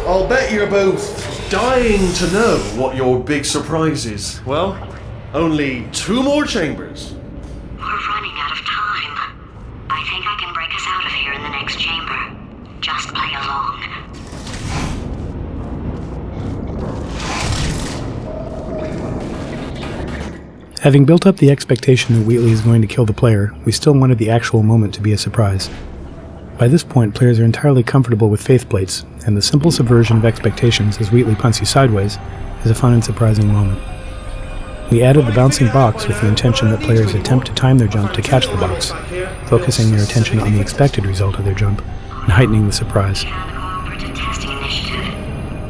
I'll bet you're both dying to know what your big surprise is. Well, only 2 more chambers. We're running out of time. I think I can break us out of here in the next chamber. Just play along. Having built up the expectation that Wheatley is going to kill the player, we still wanted the actual moment to be a surprise. By this point, players are entirely comfortable with faith plates, and the simple subversion of expectations as Wheatley punts you sideways is a fun and surprising moment. We added the bouncing box with the intention that players attempt to time their jump to catch the box, focusing their attention on the expected result of their jump and heightening the surprise. Testing initiative.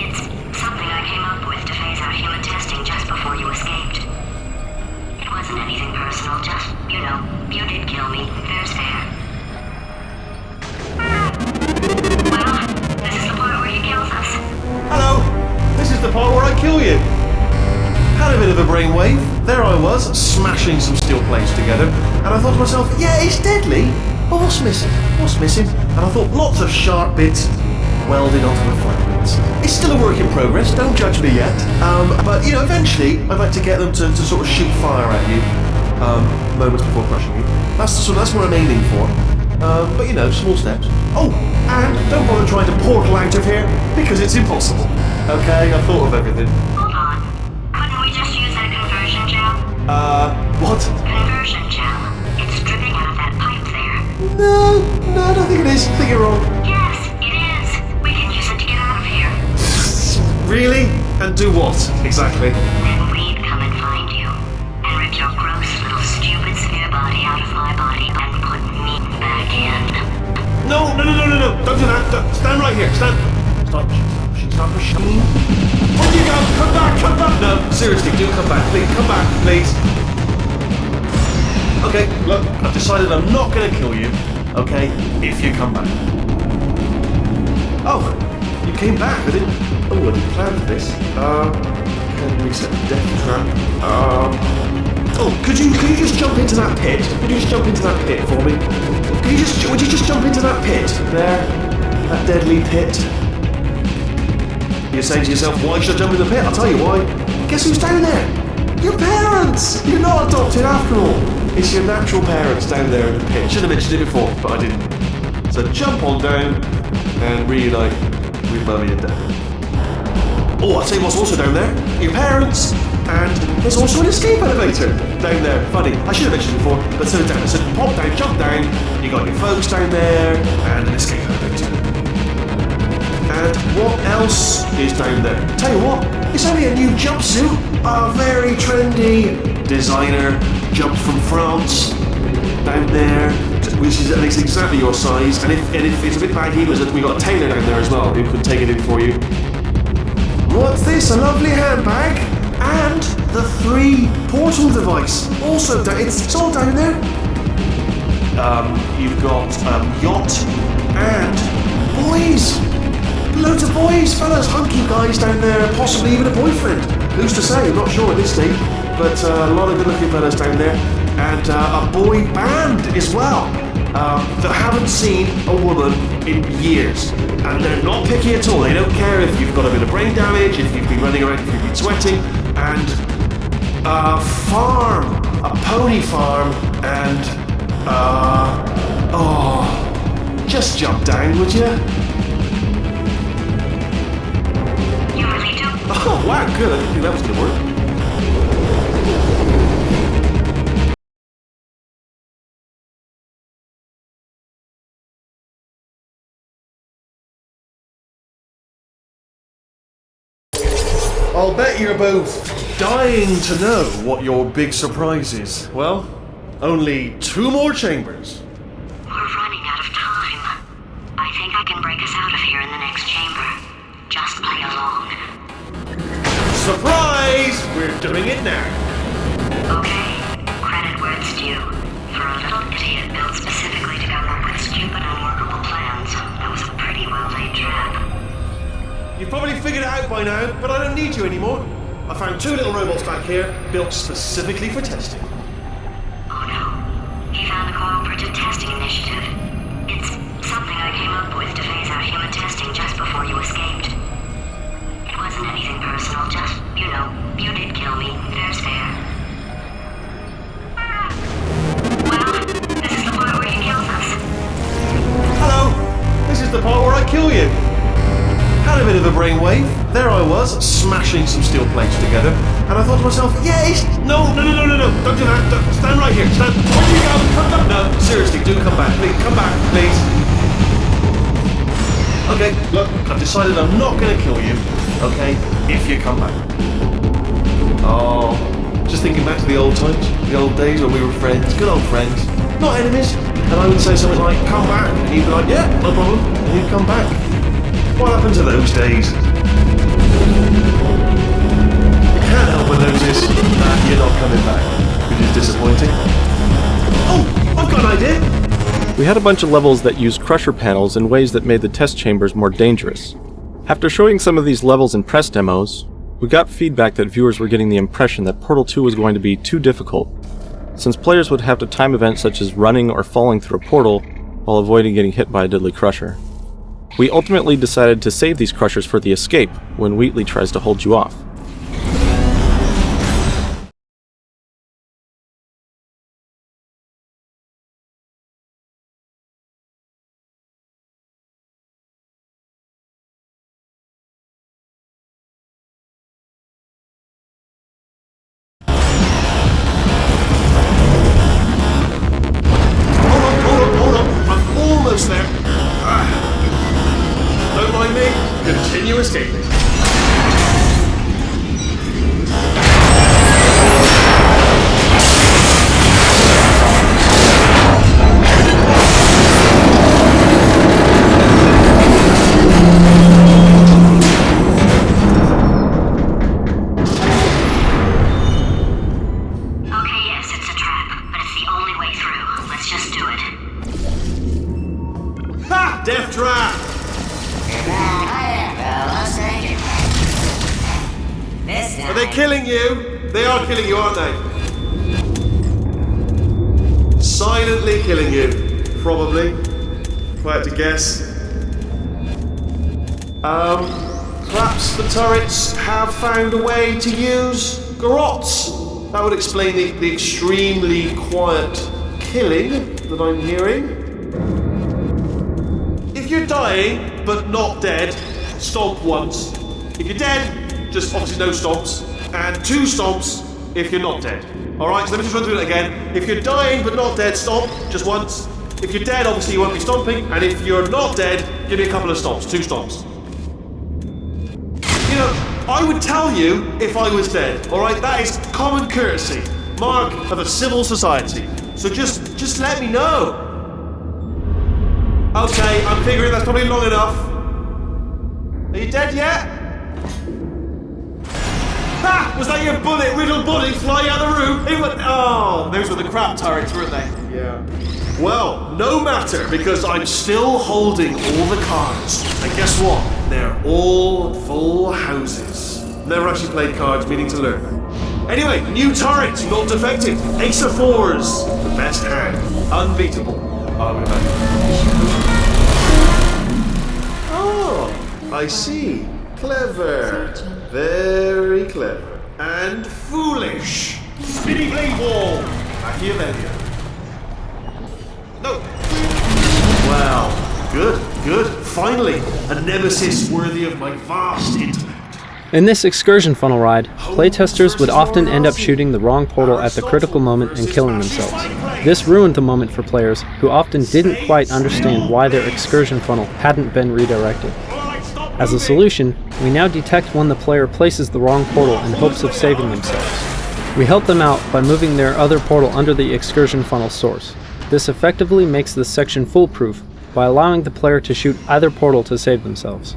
It's something I came up with to phase out human testing just before you escaped. It wasn't anything personal, just, you know, you did kill me. Fair's fair. Well, this is the part where he kills us. Hello! This is the part where I kill you. Had a bit of a brainwave. There I was, smashing some steel plates together, and I thought to myself, yeah, it's deadly, but what's missing? What's missing? And I thought, lots of sharp bits welded onto the flat bits. It's still a work in progress, don't judge me yet. But, you know, eventually, I'd like to get them to sort of shoot fire at you, moments before crushing you. That's what I'm aiming for. But, you know, small steps. Oh, and don't bother trying to portal out of here, because it's impossible. Okay, I've thought of everything. Hold on. Couldn't we just use that conversion gel? What? Conversion gel. It's dripping out of that pipe there. No, I don't think it is. I think you're wrong. Yes, it is. We can use it to get out of here. Really? And do what, exactly? Then we'd come and find you. And rip your gross little stupid sphere body out of my body and put me back in. No. Don't do that. Stand right here. Stand. Stop. She's not machine. Where'd you go? Come back. No, seriously, do come back. Please, come back, please. Okay, look, I've decided I'm not going to kill you, okay, if you come back. Oh, you came back. I didn't plan for this. Can reset the death trap. Oh, could you just jump into that pit? Could you just jump into that pit for me? Would you just jump into that pit? There. That deadly pit. You're saying to yourself, why should I jump in the pit? I'll tell you why. Guess who's down there? Your parents! You're not adopted after all. It's your natural parents down there in the pit. Should have mentioned it before, but I didn't. So jump on down and reunite with Mummy and Dad. Oh, I'll tell you what's also down there. Your parents. And there's also an escape elevator down there. Funny, I should have mentioned it before, but so down. So pop down, jump down. You got your folks down there and an escape elevator. And what else is down there? Tell you what, it's only a new jumpsuit. A very trendy designer jumped from France down there, which is at least exactly your size. And if it's a bit baggy, we got a tailor down there as well who can take it in for you. What's this? A lovely handbag and the 3 portal device. Also down. It's all down there. You've got yacht and boys. Loads of boys, fellas, hunky guys down there, possibly even a boyfriend. Who's to say? I'm not sure at this stage, but a lot of good-looking fellas down there, and a boy band as well that haven't seen a woman in years, and they're not picky at all. They don't care if you've got a bit of brain damage, if you've been running around, if you've been sweating, and a farm, a pony farm, and just jump down, would you? Oh, wow, good. I didn't think that was going to work. I'll bet you're both dying to know what your big surprise is. Well, only 2 more chambers. We're running out of time. I think I can break us out of here in the next chamber. Just play along. Surprise! We're doing it now. Okay, credit where it's due. For a little idiot built specifically to come up with stupid, unworkable plans, that was a pretty well-laid trap. You've probably figured it out by now, but I don't need you anymore. I found 2 little robots back here, built specifically for testing. Oh no, he found the cooperative testing initiative. It's something I came up with to phase out human testing just before you escaped. a brainwave. There I was, smashing some steel plates together, and I thought to myself, yes! No, don't do that. Stand right here. Stand. Where do you go? Come back. No, seriously, do come back. Please, come back, please. Okay, look, I've decided I'm not going to kill you, okay, if you come back. Oh, just thinking back to the old times, the old days when we were friends, good old friends, not enemies. And I would say something like, come back, and you'd be like, yeah, no problem, and you'd come back. What happened to those days? You can't help but notice that you're not coming back, which is disappointing. Oh, I've got an idea. We had a bunch of levels that used crusher panels in ways that made the test chambers more dangerous. After showing some of these levels in press demos, we got feedback that viewers were getting the impression that Portal 2 was going to be too difficult, since players would have to time events such as running or falling through a portal while avoiding getting hit by a deadly crusher. We ultimately decided to save these crushers for the escape when Wheatley tries to hold you off. Hold on, I'm almost there. Don't mind me, continue escaping. Okay, yes, it's a trap, but it's the only way through. Let's just do it. Ha! Death trap! Are they killing you? They are killing you, aren't they? Silently killing you. Probably. If I had to guess. Perhaps the turrets have found a way to use garrots. That would explain the extremely quiet killing that I'm hearing. If you're dying, but not dead, stomp once. If you're dead, just obviously no stomps. And 2 stomps if you're not dead. Alright, so let me just run through it again. If you're dying, but not dead, stomp, just once. If you're dead, obviously you won't be stomping. And if you're not dead, give me a couple of stomps, 2 stomps. You know, I would tell you if I was dead, alright? That is common courtesy. Mark of a civil society. So just let me know. Okay, I'm figuring that's probably long enough. Are you dead yet? Ha! Was that your bullet-riddled body flying out of the room? It went, oh, those were the crap turrets, weren't they? Yeah. Well, no matter, because I'm still holding all the cards. And guess what? They're all full houses. Never actually played cards, meaning to learn. Anyway, new turret, not defective. Ace of 4s, the best hand. Unbeatable. Oh, I see. Clever. Very clever. And foolish. Spinny blade ball. Machiavellian. No. Well, good. Finally, a nemesis worthy of my vast intellect. In this excursion funnel ride, playtesters would often end up shooting the wrong portal at the critical moment and killing themselves. This ruined the moment for players who often didn't quite understand why their excursion funnel hadn't been redirected. As a solution, we now detect when the player places the wrong portal in hopes of saving themselves. We help them out by moving their other portal under the excursion funnel source. This effectively makes this section foolproof by allowing the player to shoot either portal to save themselves.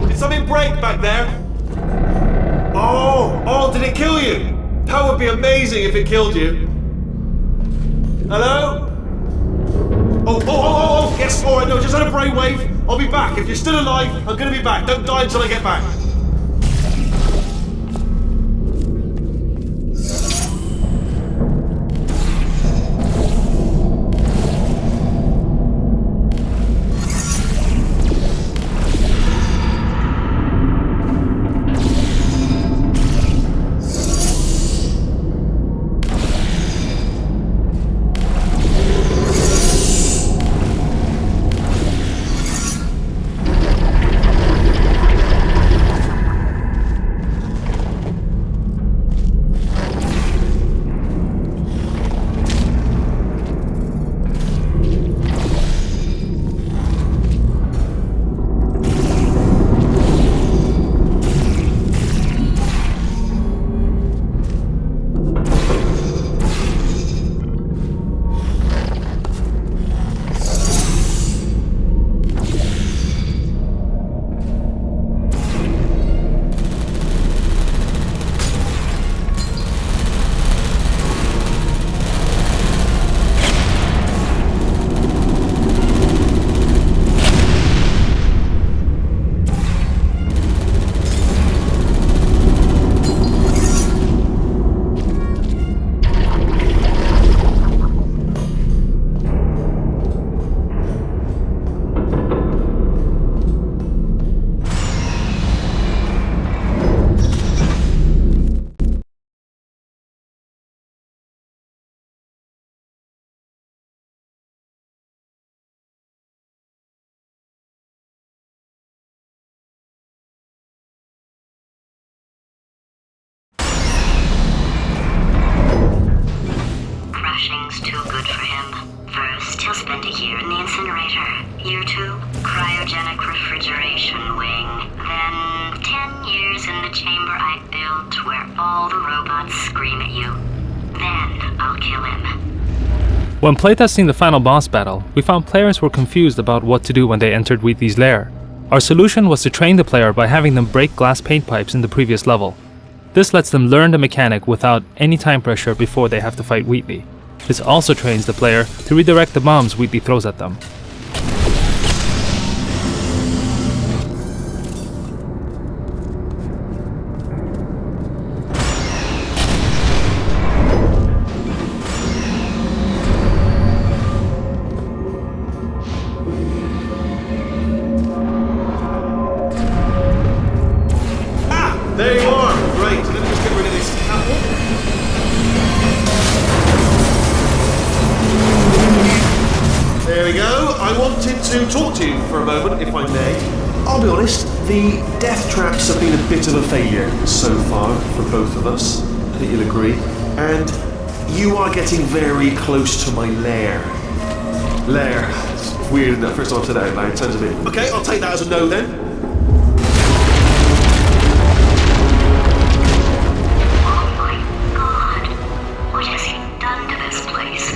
Did something break back there? Oh, did it kill you? That would be amazing if it killed you. Hello? Oh, yes, alright, no, just had a brainwave. I'll be back. If you're still alive, I'm gonna be back. Don't die until I get back. all the robots scream at you. Then I'll kill him. When playtesting the final boss battle, we found players were confused about what to do when they entered Wheatley's lair. Our solution was to train the player by having them break glass paint pipes in the previous level. This lets them learn the mechanic without any time pressure before they have to fight Wheatley. This also trains the player to redirect the bombs Wheatley throws at them. There you are! Great, so let me just get rid of this apple. There we go. I wanted to talk to you for a moment, if I may. I'll be honest, the death traps have been a bit of a failure so far for both of us. I think you'll agree. And you are getting very close to my lair. Lair. It's weird, isn't it? First time I've said that out loud. It sounds a bit... Okay, I'll take that as a no then. What has he done to this place?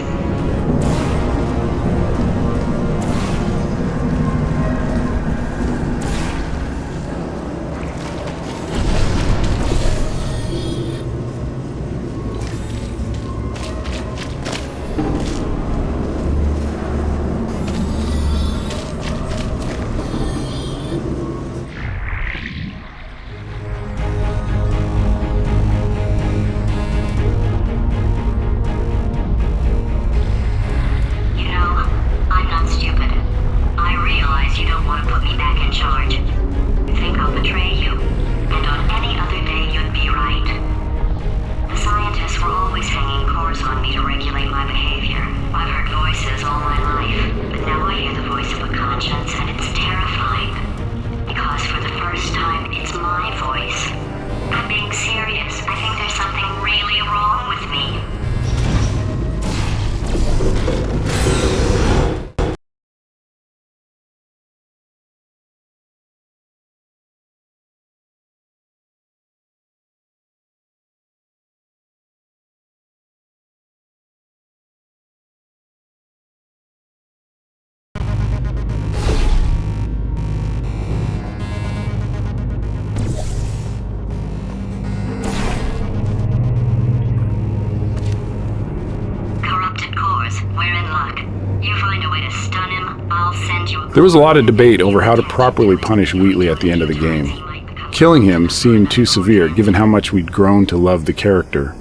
There was a lot of debate over how to properly punish Wheatley at the end of the game. Killing him seemed too severe given how much we'd grown to love the character.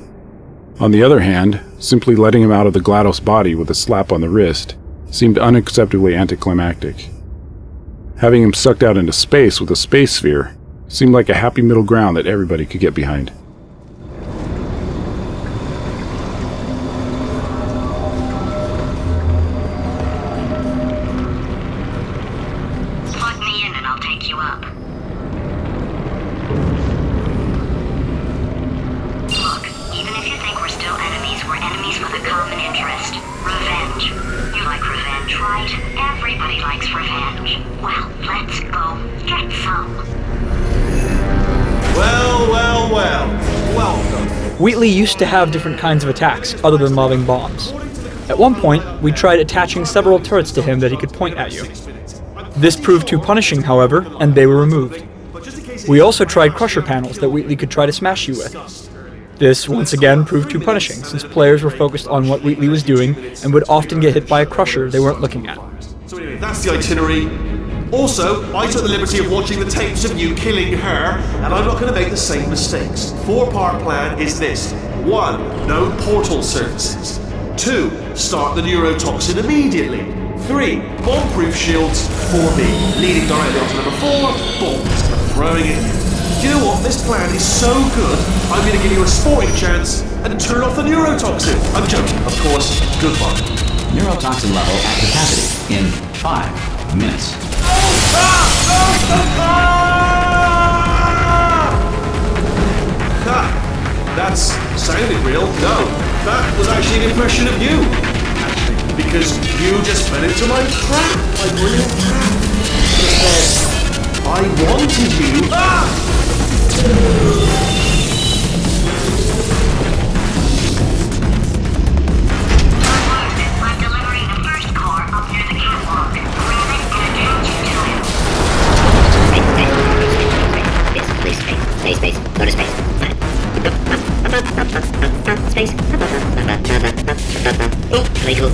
On the other hand, simply letting him out of the GLaDOS body with a slap on the wrist seemed unacceptably anticlimactic. Having him sucked out into space with a space sphere seemed like a happy middle ground that everybody could get behind. Wheatley used to have different kinds of attacks other than lobbing bombs. At one point, we tried attaching several turrets to him that he could point at you. This proved too punishing, however, and they were removed. We also tried crusher panels that Wheatley could try to smash you with. This, once again, proved too punishing, since players were focused on what Wheatley was doing and would often get hit by a crusher they weren't looking at. So anyway, that's the itinerary. Also, I took the liberty of watching the tapes of you killing her, and I'm not going to make the same mistakes. 4-part plan is this. 1. No portal surfaces. 2. Start the neurotoxin immediately. 3. Bomb-proof shields. 4B. Leading directly onto number 4. Bombs. Throwing it in. Do you know what? This plan is so good, I'm going to give you a sporting chance and turn off the neurotoxin. I'm joking, of course. Goodbye. Neurotoxin level at capacity in 5 minutes. That sounded real. No, that was actually an impression of you. Actually, because you just fell into my trap. My brilliant trap. I wanted you.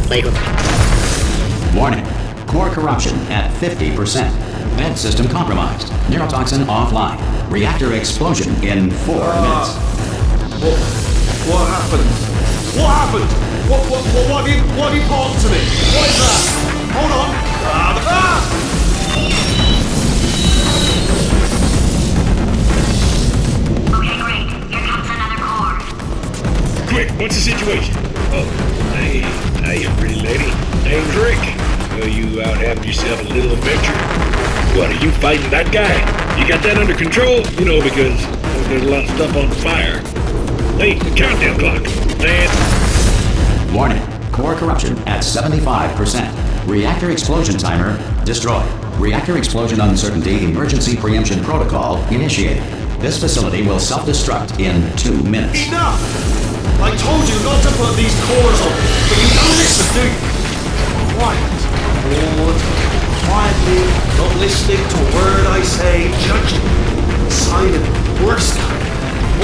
playground. Warning. Core corruption at 50%. Vent system compromised. Neurotoxin offline. Reactor explosion in 4 minutes. What happened? What happened? What have you brought to me? What is that? Hold on. Okay, great. Here comes another core. Quick, what's the situation? Oh, hey, pretty lady. Name's Rick. You out having yourself a little adventure? What, are you fighting that guy? You got that under control? You know, because there's a lot of stuff on fire. Hey, the countdown clock. And... Warning. Core corruption at 75%. Reactor explosion timer destroyed. Reactor explosion uncertainty emergency preemption protocol initiated. This facility will self-destruct in 2 minutes. Enough! I told you not to put these cores on, but you don't listen, do you? Quiet. Bored. Quietly, not listening to a word I say, judging. Silent. Worst kind.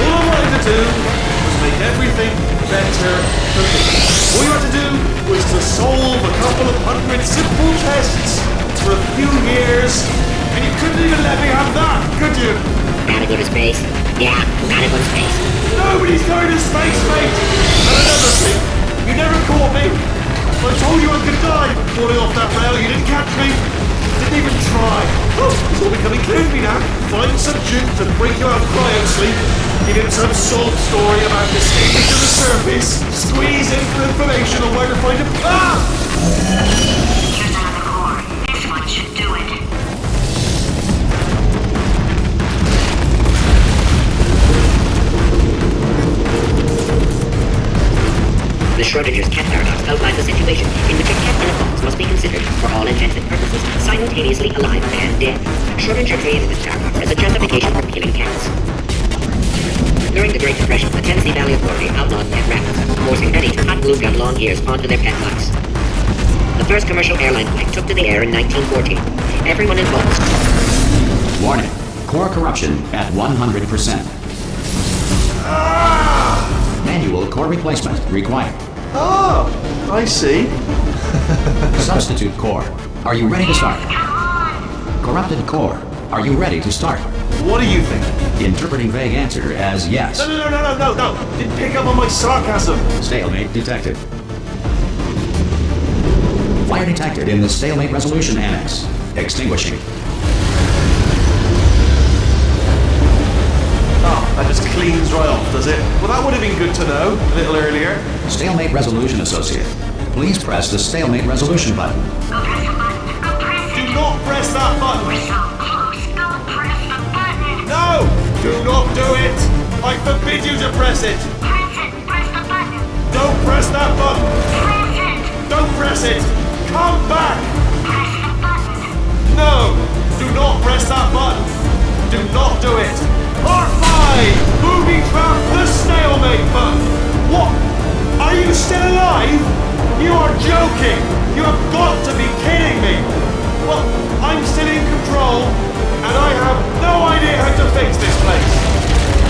All I wanted to do was make everything better for me. All you had to do was to solve a couple of 100 simple tests for a few years, and you couldn't even let me have that, could you? Gotta go to space. Yeah, gotta go to space. Nobody's going to space, mate! And another thing, you never caught me. I told you I could die falling off that rail. You didn't catch me. Didn't even try. Oh, it's all becoming clear to me now. Find some juke to break you out of cryo sleep. Give him some sob story about escaping to the surface. Squeeze in for information on where to find him. Ah! Here's another core. This one should do it. The Schrodinger's cat paradox outlines a situation in which a cat and a fox must be considered, for all intents and purposes, simultaneously alive and dead. Schrodinger created this paradox as a justification for killing cats. During the Great Depression, the Tennessee Valley Authority outlawed pet rabbits, forcing many to hot glue gun long ears onto their pet mice. The first commercial airline flight took to the air in 1914. Everyone involved. Warning. Core corruption at 100%. Manual core replacement required. Oh, I see. Substitute core. Are you ready to start? Corrupted core. Are you ready to start? What do you think? Interpreting vague answer as yes. No. Didn't pick up on my sarcasm. Stalemate detected. Fire detected in the stalemate resolution annex. Extinguishing. Oh, that just cleans right off, does it? Well, that would have been good to know a little earlier. Stalemate resolution associate. Please press the stalemate resolution button. Go press the button. Go press it. Do not press that button. We're so close. Go press the button. No! Do not do it! I forbid you to press it! Press it. Press the button. Don't press that button! Press it. Don't press it! Come back! Press the button. No! Do not press that button! Do not do it! Part 5! Booby trap the stalemate button! What? Are you still alive? You are joking! You have got to be kidding me! Well, I'm still in control, and I have no idea how to fix this place.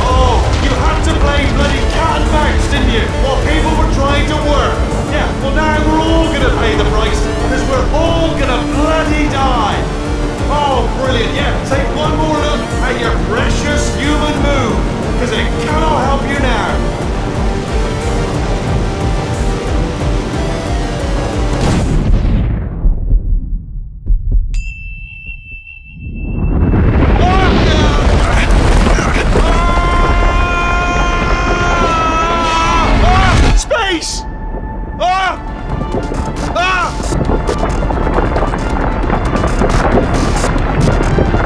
Oh, you had to play bloody cat and mouse, didn't you? While people were trying to work. Yeah, well now we're all gonna pay the price, because we're all gonna bloody die. Oh, brilliant. Yeah, take one more look at your precious human moon, because it cannot help you now. Space!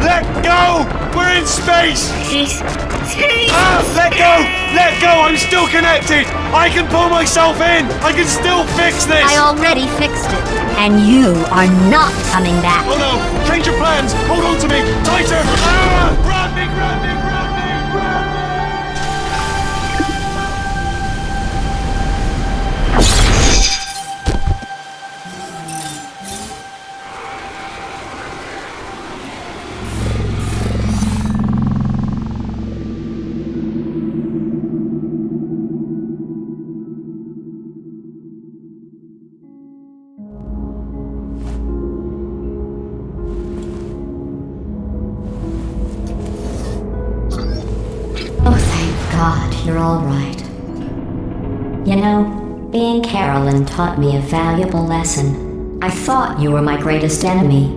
Let go! We're in space! Space! Let go! Let go! I'm still connected! I can pull myself in! I can still fix this! I already fixed it, and you are not coming back. Oh no! Change your plans! Hold on to me! Tighter! Grab me! Grab me! Grab me! Grab me! God, you're all right. You know, being Carolyn taught me a valuable lesson. I thought you were my greatest enemy,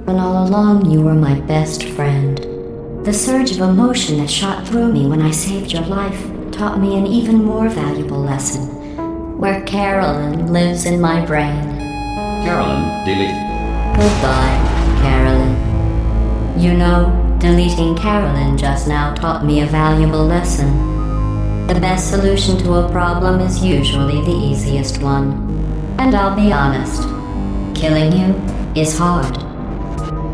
when all along you were my best friend. The surge of emotion that shot through me when I saved your life taught me an even more valuable lesson, where Carolyn lives in my brain. Carolyn, delete. Goodbye, Carolyn. You know, deleting Carolyn just now taught me a valuable lesson. The best solution to a problem is usually the easiest one. And I'll be honest, killing you is hard.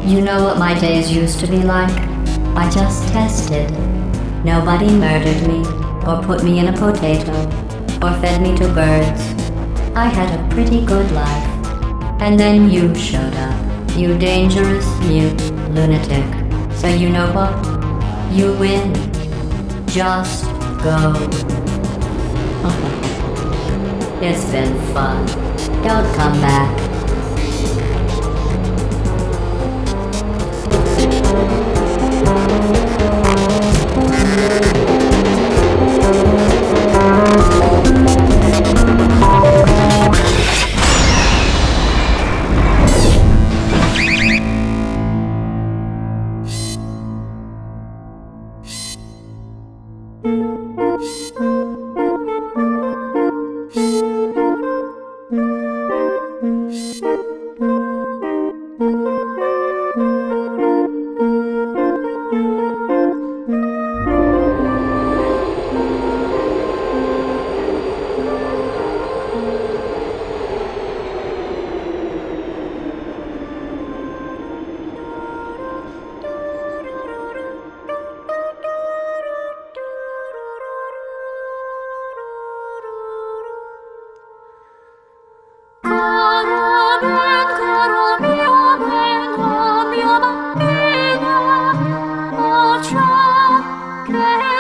You know what my days used to be like? I just tested. Nobody murdered me, or put me in a potato, or fed me to birds. I had a pretty good life. And then you showed up, you dangerous, mute lunatic. So you know what? You win. Just go. It's been fun. Don't come back. Ciao,